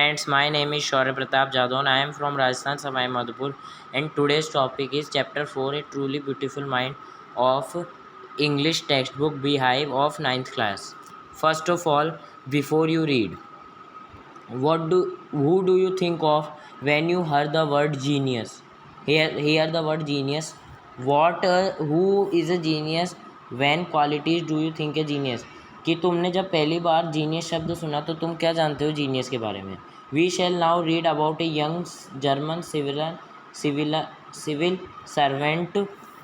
friends, my name is Shaurya Pratap Jadon. I am from Rajasthan, Savai Madhupur, and today's topic is Chapter 4, A Truly Beautiful Mind of English textbook Beehive of ninth class. First of all, before you read, who do you think of when you heard the word genius? Hear the word genius. Who is a genius? When qualities do you think a genius? कि तुमने जब पहली बार genius शब्द सुना तो तुम क्या जानते हो जीनियस के बारे में. We shall now read about a young German civil servant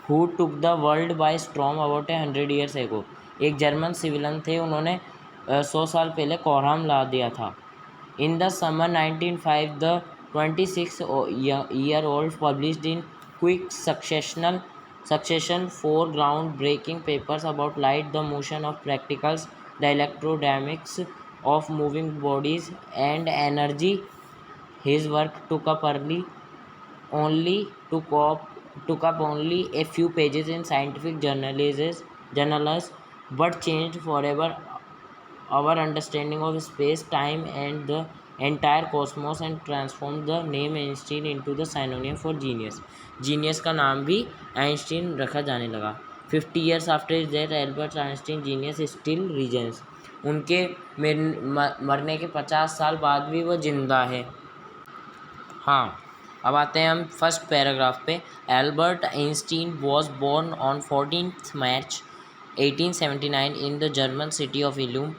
who took the world by storm about 100 years एगो. एक जर्मन सिविलन थे, उन्होंने 100 साल पहले कोहराम ला दिया था. In the summer 1905, the 26-year-old published in quick succession 4 ground-breaking papers about light, the motion of particles, the electrodynamics of moving bodies, and energy. His work took up only a few pages in scientific journals, but changed forever our understanding of space, time, and the entire cosmos, and transformed the name Einstein into the synonym for genius. Genius का नाम भी Einstein रखा जाने लगा. 50 years after his death, Albert Einstein genius still reigns. उनके मरने के 50 साल बाद भी वो जिंदा है. हाँ, अब आते हैं हम फर्स्ट पैराग्राफ पे. Albert Einstein was born on 14th March 1879 in the German city of Ilum,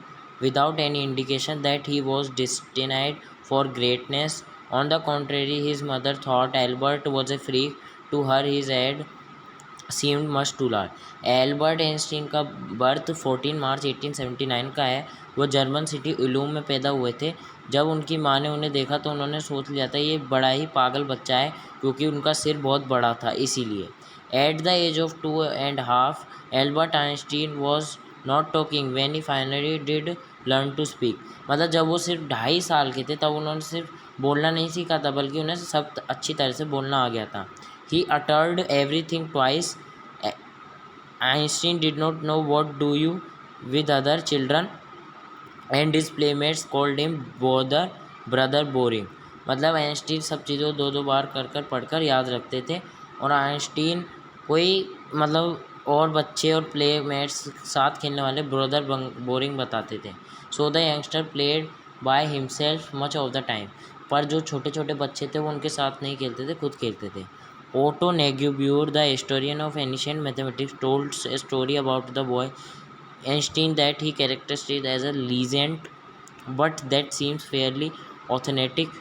without any indication that he was destined for greatness. On the contrary, his mother thought Albert was a freak. To her, his head seemed much too large. Albert Einstein का birth 14 मार्च 1879 का है. वो German city इलूम में पैदा हुए थे. जब उनकी माँ ने उन्हें देखा तो उन्होंने सोच लिया था ये बड़ा ही पागल बच्चा है, क्योंकि उनका सिर बहुत बड़ा था इसीलिए. At the age of 2.5, Albert Einstein was not talking when he finally did learn to speak. मतलब जब वो सिर्फ 2.5 साल के थे तब उन्होंने सिर्फ बोलना नहीं सीखा था, बल्कि उन्हें सब अच्छी तरह से बोलना आ गया था. He uttered everything twice. Einstein did not know what to do with other children, and his playmates called him brother boring. मतलब आइंस्टीन सब चीज़ों दो दो बार कर पढ़कर याद रखते थे, और आइंस्टीन कोई मतलब और बच्चे और प्लेमेट्स साथ खेलने वाले ब्रदर बोरिंग बताते थे. So the youngster played by himself much of the time. पर जो छोटे छोटे बच्चे थे वो उनके साथ नहीं खेलते थे, खुद खेलते थे. Otto Neguebauer, the historian of ancient mathematics, told a story about the boy Einstein that he characterized as a legend, but that seems fairly authentic,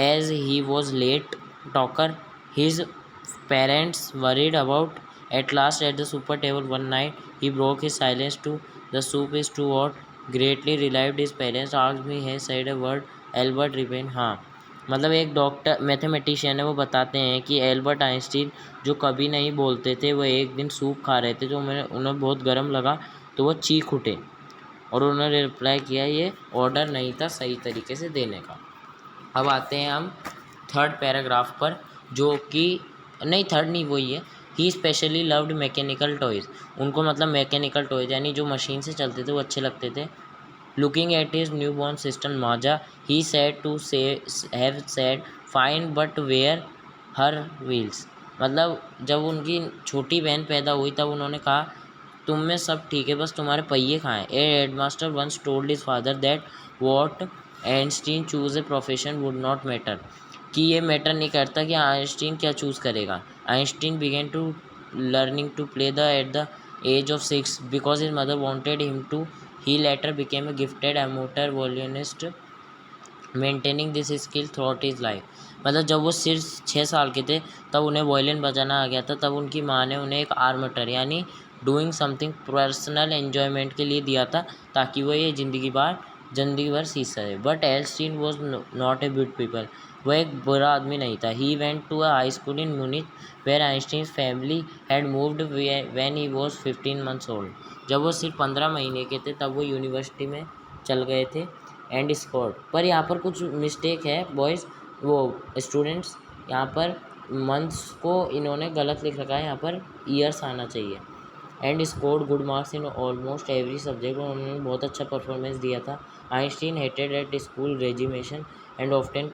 as he was late talker. His parents worried about. At last, at the supper table one night, he broke his silence to, "The soup is too hot." Greatly relieved, his parents asked me, "He said a word?" Albert replied, "हाँ." मतलब एक doctor mathematician है, वो बताते हैं कि Albert Einstein जो कभी नहीं बोलते थे, वो एक दिन सूप खा रहे थे, जो उन्हें बहुत गर्म लगा तो वो चीख उठे, और उन्होंने रिप्लाई किया ये ऑर्डर नहीं था सही तरीके से देने का. अब आते हैं हम थर्ड पैराग्राफ पर, जो कि नहीं थर्ड नहीं वही है. ही स्पेशली लव्ड मैकेनिकल टॉयज़. उनको मतलब मैकेनिकल टॉयज़ यानी जो मशीन से चलते थे वो अच्छे लगते थे. Looking at his newborn sister Maja, he said to have said, "Fine, but where her wheels?" मतलब जब उनकी छोटी बहन पैदा हुई तब उन्होंने कहा, तुम में सब ठीक है, बस तुम्हारे पहिए कहाँ हैं. A headmaster once told his father that what Einstein chose a profession would not matter. कि ये मैटर नहीं करता कि आइंस्टीन क्या चूज़ करेगा. Einstein began to learning to play the at the age of 6 because his mother wanted him to. He later became a gifted amateur violinist, maintaining this skill throughout his life. मतलब जब वो सिर्फ 6 साल के थे तब उन्हें वायलिन बजाना आ गया था. तब उनकी माँ ने उन्हें एक आर्मेटर यानी डूइंग समथिंग पर्सनल एन्जॉयमेंट के लिए दिया था, ताकि वो ये ज़िंदगी भर सीख सके. But Einstein was not a good people. वो एक बुरा आदमी नहीं था. He went to a high school in Munich where Einstein family had moved when he was 15 months old. जब वो सिर्फ 15 महीने के थे तब वो यूनिवर्सिटी में चल गए थे. एंड स्कोर पर यहाँ पर कुछ मिस्टेक है बॉयज़, वो स्टूडेंट्स, यहाँ पर मंथ्स को इन्होंने गलत लिख रखा है, यहाँ पर ईयर्स आना चाहिए. And scored good marks in almost every subject. उन्होंने बहुत अच्छा परफॉर्मेंस दिया था. Einstein hated at school graduation and often